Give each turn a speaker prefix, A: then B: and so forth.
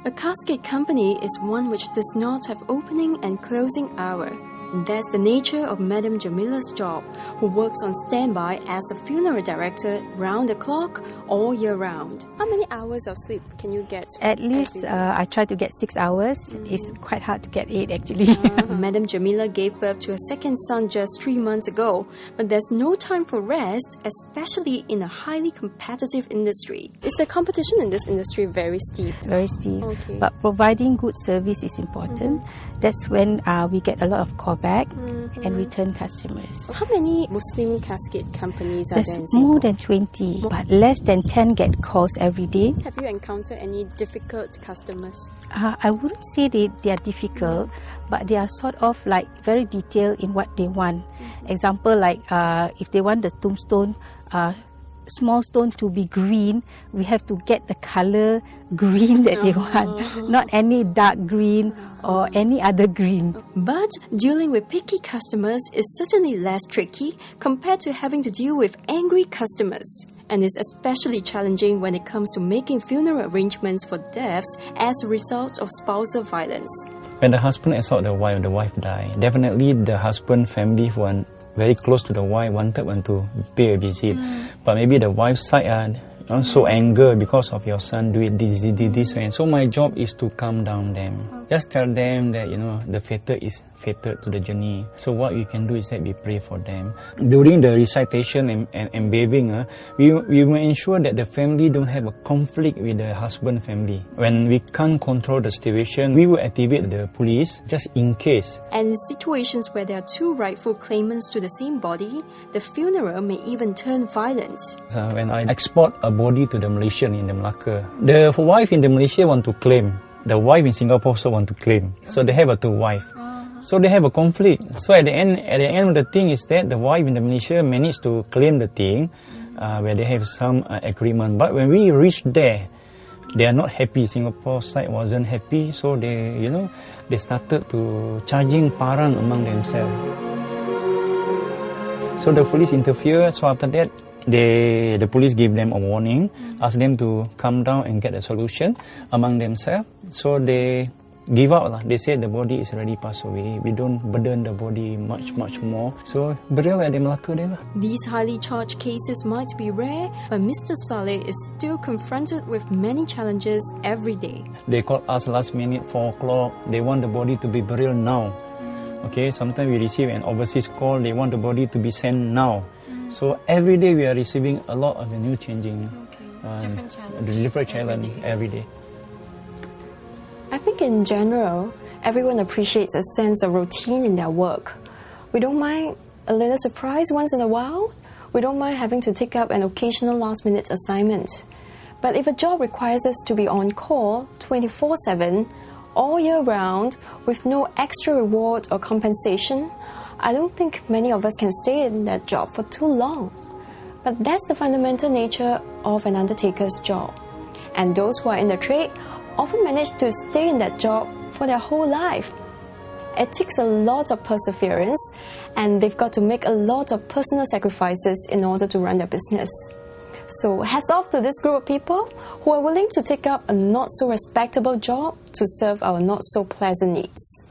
A: A casket company is one which does not have opening and closing hour. That's the nature of Madam Jamila's job, who works on standby as a funeral director round the clock all year round. How many hours of sleep can you get?
B: At least I try to get 6 hours. It's quite hard to get 8 actually.
A: Madam Jamila gave birth to a second son just 3 months ago, but there's no time for rest, especially in a highly competitive industry. Is the competition in this industry very steep?
B: Very steep.
A: Okay.
B: But providing good service is important. That's when we get a lot of callback and return customers.
A: How many Muslim casket companies are there in
B: There's
A: Singapore?
B: more than 20, but less than 10 get calls every day.
A: Have you encountered any difficult customers?
B: I wouldn't say they are difficult, but they are sort of like very detailed in what they want. Example, like if they want the tombstone, small stone to be green, we have to get the color green that they want, not any dark green or any other green.
A: But dealing with picky customers is certainly less tricky compared to having to deal with angry customers. And is especially challenging when it comes to making funeral arrangements for deaths as a result of spousal violence.
C: When the husband assault the wife die, definitely the husband family who are very close to the wife want to pay a visit. But maybe the wife's side are so angry because of your son doing this. And so my job is to calm down them. Just tell them that, the fatal is fatal to the journey. So what we can do is that we pray for them. During the recitation and bathing, we will ensure that the family don't have a conflict with the husband family. When we can't control the situation, we will activate the police just in case.
A: And in situations where there are two rightful claimants to the same body, the funeral may even turn violent.
C: When I export a body to the Malaysian in the Malacca, the wife in the Malaysia want to claim. The wife in Singapore also want to claim. So they have a two wife. So they have a conflict. So at the end of the thing is that the wife in the Malaysia managed to claim the thing where they have some agreement. But when we reach there, they are not happy. Singapore side wasn't happy. So they started to charging parang among themselves. So the police interfered. So after that, the police gave them a warning, asked them to come down and get a solution among themselves. So they give up. They said the body is already passed away. We don't burden the body much more. So burial at the Malacca there.
A: These highly charged cases might be rare, but Mr. Saleh is still confronted with many challenges every day.
C: They called us last minute, 4 o'clock. They want the body to be buried now. Okay, sometimes we receive an overseas call. They want the body to be sent now. So every day we are receiving a lot of new changing, different challenge every day.
A: I think in general, everyone appreciates a sense of routine in their work. We don't mind a little surprise once in a while. We don't mind having to take up an occasional last-minute assignment. But if a job requires us to be on call 24/7, all year round, with no extra reward or compensation, I don't think many of us can stay in that job for too long. But that's the fundamental nature of an undertaker's job. And those who are in the trade often manage to stay in that job for their whole life. It takes a lot of perseverance, and they've got to make a lot of personal sacrifices in order to run their business. So hats off to this group of people who are willing to take up a not so respectable job to serve our not so pleasant needs.